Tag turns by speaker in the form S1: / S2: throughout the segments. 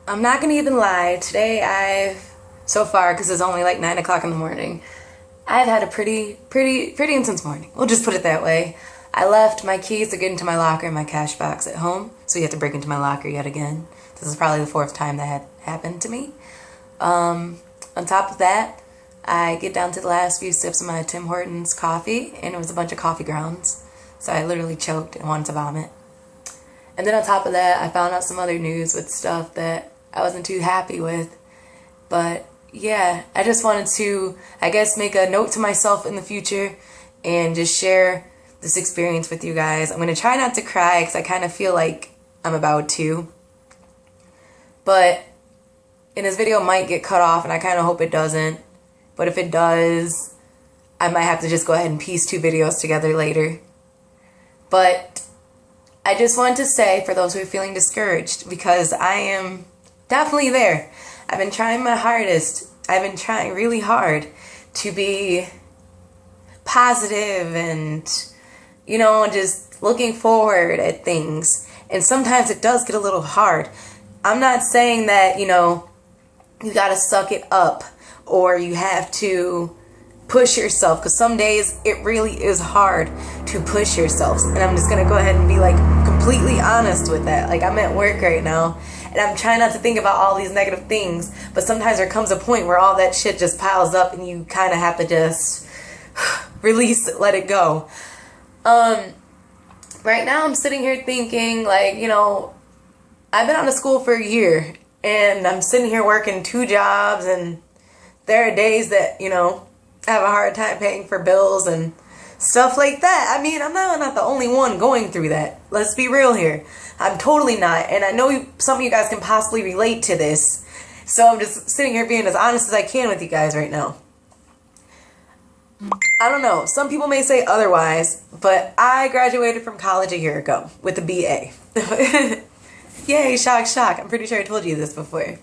S1: I'm not gonna even lie. Today so far, because it's only like 9 o'clock in the morning, I've had a pretty intense morning. We'll just put it that way. I left my keys to get into my locker and my cash box at home, so you have to break into my locker yet again. This is probably the fourth time that had happened to me. On top of that, I get down to the last few sips of my Tim Hortons coffee, and it was a bunch of coffee grounds. So I literally choked and wanted to vomit. And then on top of that, I found out some other news with stuff that I wasn't too happy with. But yeah, I just wanted to, I guess, make a note to myself in the future and just share this experience with you guys. I'm going to try not to cry because I kind of feel like I'm about to. But, and this video might get cut off, and I kind of hope it doesn't. But if it does, I might have to just go ahead and piece two videos together later. But I just wanted to say, for those who are feeling discouraged, because I am definitely there. I've been trying my hardest. I've been trying really hard to be positive and, you know, just looking forward at things. And sometimes it does get a little hard. I'm not saying that, you know, you gotta suck it up or you have to push yourself, because some days it really is hard to push yourself. And I'm just gonna go ahead and be like completely honest with that. Like, I'm at work right now and I'm trying not to think about all these negative things, but sometimes there comes a point where all that shit just piles up and you kind of have to just release it, let it go. Right now I'm sitting here thinking, like, you know, I've been out of school for a year and I'm sitting here working 2 jobs, and there are days that, you know, I have a hard time paying for bills and stuff like that. I mean, I'm not the only one going through that. Let's be real here. I'm totally not. And I know some of you guys can possibly relate to this. So I'm just sitting here being as honest as I can with you guys right now. I don't know. Some people may say otherwise, but I graduated from college a year ago with a BA. Yay, shock, shock. I'm pretty sure I told you this before.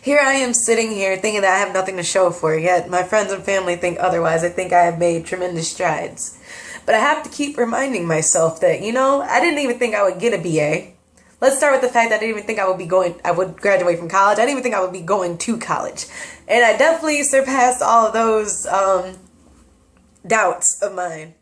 S1: Here I am sitting here thinking that I have nothing to show for it, yet my friends and family think otherwise. I think I have made tremendous strides. But I have to keep reminding myself that, you know, I didn't even think I would get a BA. Let's start with the fact that I didn't even think I would graduate from college. I didn't even think I would be going to college. And I definitely surpassed all of those doubts of mine.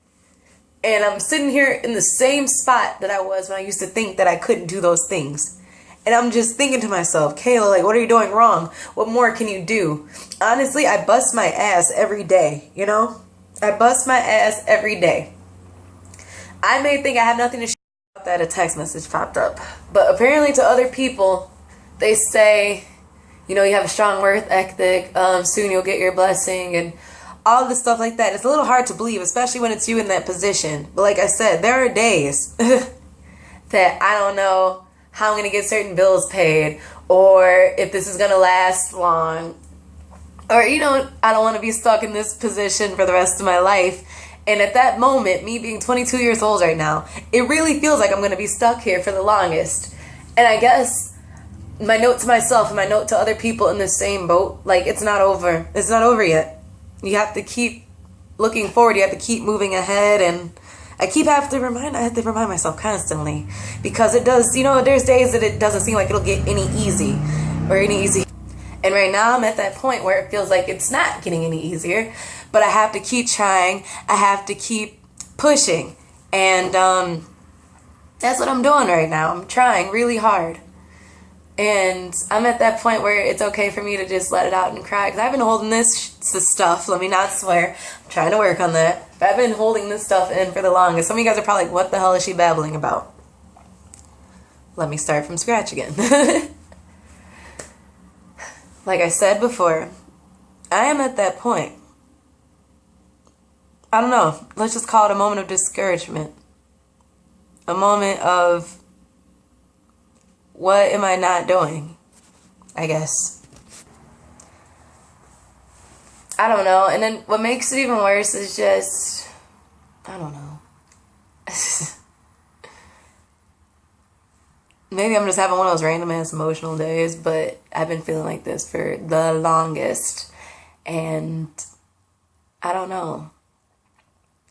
S1: And I'm sitting here in the same spot that I was when I used to think that I couldn't do those things. And I'm just thinking to myself, Kayla, like, what are you doing wrong? What more can you do? Honestly, I bust my ass every day, you know? I bust my ass every day. I may think I have nothing to show about that a text message popped up. But apparently to other people, they say, you know, you have a strong work ethic, soon you'll get your blessing, and all this stuff like that. It's a little hard to believe, especially when it's you in that position. But like I said, there are days that I don't know how I'm going to get certain bills paid, or if this is going to last long, or, you know, I don't want to be stuck in this position for the rest of my life. And at that moment, me being 22 years old right now, it really feels like I'm going to be stuck here for the longest. And I guess my note to myself and my note to other people in the same boat, like, it's not over. It's not over yet. You have to keep looking forward. You have to keep moving ahead, and I have to remind myself constantly, because it does, you know, there's days that it doesn't seem like it'll get any easy. And right now I'm at that point where it feels like it's not getting any easier, but I have to keep trying. I have to keep pushing. And that's what I'm doing right now. I'm trying really hard. And I'm at that point where it's okay for me to just let it out and cry, because I've been holding this stuff, let me not swear, I'm trying to work on that, but I've been holding this stuff in for the longest. Some of you guys are probably like, what the hell is she babbling about? Let me start from scratch again. Like I said before, I am at that point. I don't know, let's just call it a moment of discouragement. A moment of, what am I not doing? I guess. I don't know. And then what makes it even worse is just, I don't know. Maybe I'm just having one of those random ass emotional days, but I've been feeling like this for the longest. And I don't know.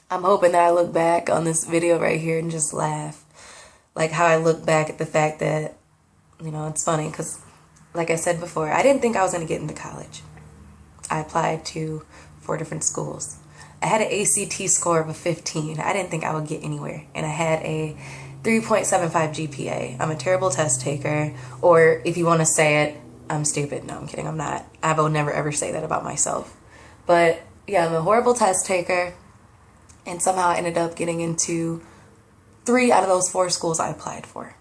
S1: I'm hoping that I look back on this video right here and just laugh. Like how I look back at the fact that You know, it's funny because, like I said before, I didn't think I was going to get into college. I applied to 4 different schools. I had an ACT score of a 15. I didn't think I would get anywhere. And I had a 3.75 GPA. I'm a terrible test taker. Or if you want to say it, I'm stupid. No, I'm kidding. I'm not. I will never ever say that about myself. But yeah, I'm a horrible test taker. And somehow I ended up getting into 3 out of those 4 schools I applied for.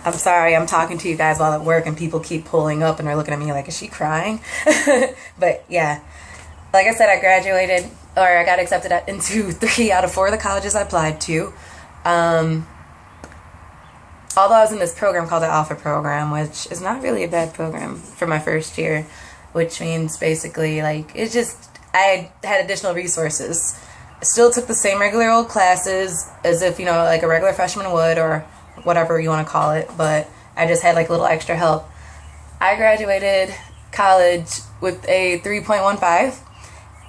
S1: I'm sorry, I'm talking to you guys while at work and people keep pulling up and they're looking at me like, is she crying? But yeah, like I said, I graduated, or I got accepted into 3 out of 4 of the colleges I applied to. Although I was in this program called the Alpha Program, which is not really a bad program for my first year, which means basically like, it's just, I had additional resources. I still took the same regular old classes as if, you know, like a regular freshman would, or whatever you want to call it, but I just had like a little extra help. I graduated college with a 3.15,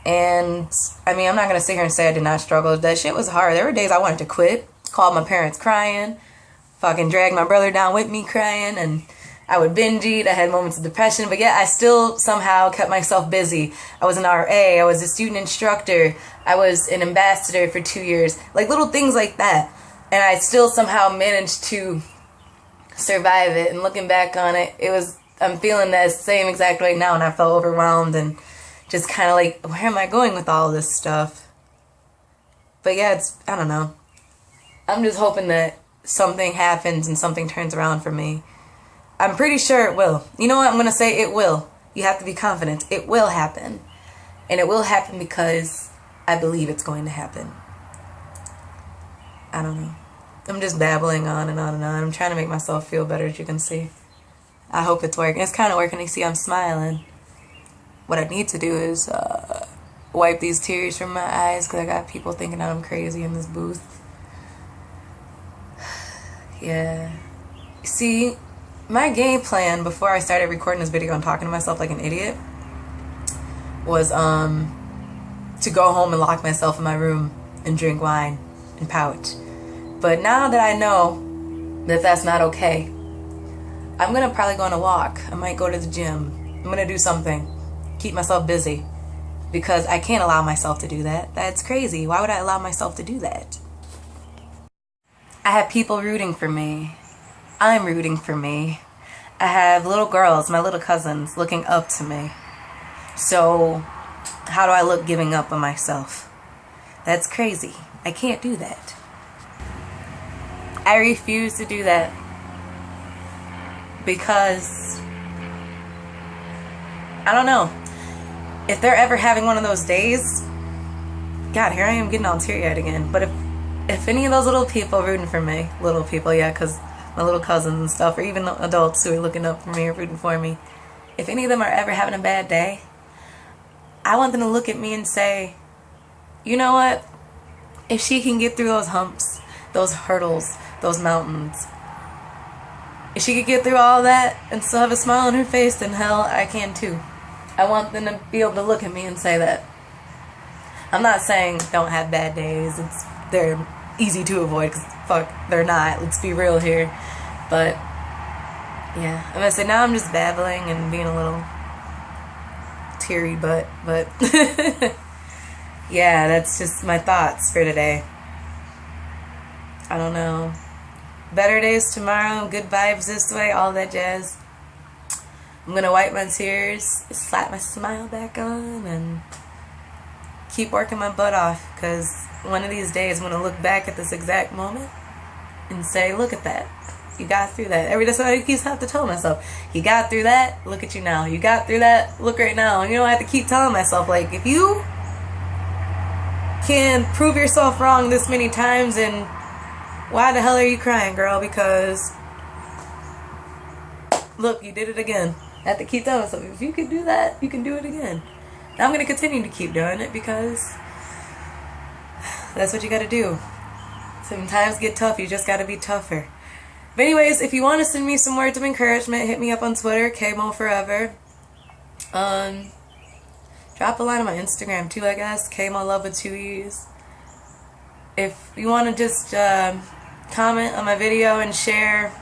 S1: and I mean, I'm not going to sit here and say I did not struggle. That shit was hard. There were days I wanted to quit, called my parents crying, fucking dragged my brother down with me crying, and I would binge eat. I had moments of depression, but yet I still somehow kept myself busy. I was an RA, I was a student instructor, I was an ambassador for 2 years, like little things like that. And I still somehow managed to survive it. And looking back on it, I'm feeling that same exact way now. And I felt overwhelmed and just kind of like, where am I going with all this stuff? But yeah, I don't know. I'm just hoping that something happens and something turns around for me. I'm pretty sure it will. You know what? I'm going to say it will. You have to be confident. It will happen. And it will happen because I believe it's going to happen. I don't know. I'm just babbling on and on and on. I'm trying to make myself feel better, as you can see. I hope it's working. It's kind of working. You see, I'm smiling. What I need to do is wipe these tears from my eyes because I got people thinking I'm crazy in this booth. Yeah. See, my game plan before I started recording this video and talking to myself like an idiot was to go home and lock myself in my room and drink wine and pout. But now that I know that that's not okay, I'm going to probably go on a walk. I might go to the gym. I'm going to do something. Keep myself busy. Because I can't allow myself to do that. That's crazy. Why would I allow myself to do that? I have people rooting for me. I'm rooting for me. I have little girls, my little cousins, looking up to me. So, how do I look giving up on myself? That's crazy. I can't do that. I refuse to do that because I don't know if they're ever having one of those days. God, here I am getting all teary-eyed again. But if any of those little people rooting for me, little people, yeah, because my little cousins and stuff, or even the adults who are looking up for me or rooting for me, if any of them are ever having a bad day, I want them to look at me and say, you know what? If she can get through those humps, those hurdles, those mountains, if she could get through all that and still have a smile on her face, then hell, I can too. I want them to be able to look at me and say that. I'm not saying don't have bad days. They're easy to avoid, because fuck, they're not. Let's be real here. But yeah, I'm gonna say now I'm just babbling and being a little teary, but yeah, that's just my thoughts for today. I don't know. Better days tomorrow, good vibes this way, all that jazz. I'm gonna wipe my tears, slap my smile back on, and keep working my butt off, because one of these days I'm gonna look back at this exact moment and say, look at that. You got through that. Every day I keep have to tell myself, you got through that, look at you now. You got through that, look right now. And you know, I have to keep telling myself, like, if you can prove yourself wrong this many times, and why the hell are you crying, girl? Because look, you did it again. I have to keep telling myself, if you can do that, you can do it again. And I'm going to continue to keep doing it, because that's what you got to do. Sometimes get tough, you just got to be tougher. But anyways, if you want to send me some words of encouragement, hit me up on Twitter, KMO Forever. Drop a line on my Instagram too, I guess, KMO Love with 2 E's. If you want to just comment on my video and share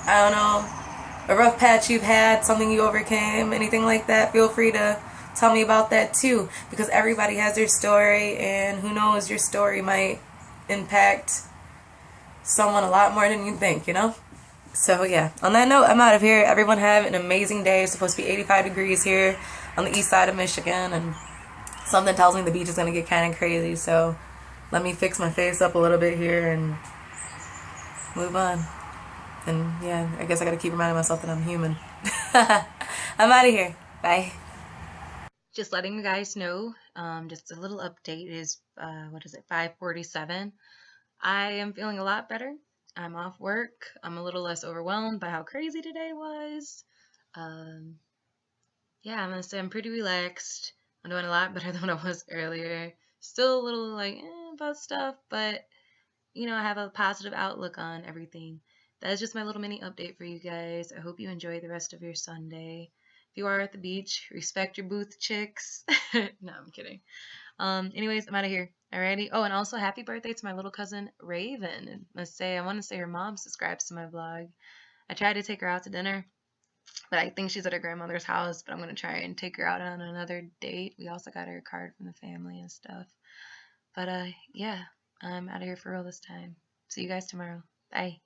S1: I don't know, a rough patch you've had, something you overcame, anything like that, feel free to tell me about that too. Because everybody has their story, and who knows, your story might impact someone a lot more than you think, you know? So yeah, on that note, I'm out of here. Everyone have an amazing day. It's supposed to be 85 degrees here on the east side of Michigan, and something tells me the beach is going to get kind of crazy. So let me fix my face up a little bit here and move on. And yeah, I guess I got to keep reminding myself that I'm human. I'm out of here. Bye. Just letting you guys know, just a little update is, what is it, 5:47. I am feeling a lot better. I'm off work. I'm a little less overwhelmed by how crazy today was. Um, yeah, I'm gonna say I'm pretty relaxed. I'm doing a lot better than I was earlier. Still a little like about stuff, but I have a positive outlook on everything. That is just my little mini update for you guys. I hope you enjoy the rest of your Sunday. If you are at the beach, respect your booth chicks. No, I'm kidding. Anyways, I'm out of here. Alrighty. Oh, and also happy birthday to my little cousin Raven. I want to say her mom subscribes to my vlog. I tried to take her out to dinner, but I think she's at her grandmother's house, but I'm gonna try and take her out on another date. We also got her a card from the family and stuff. But yeah, I'm out of here for real this time. See you guys tomorrow. Bye.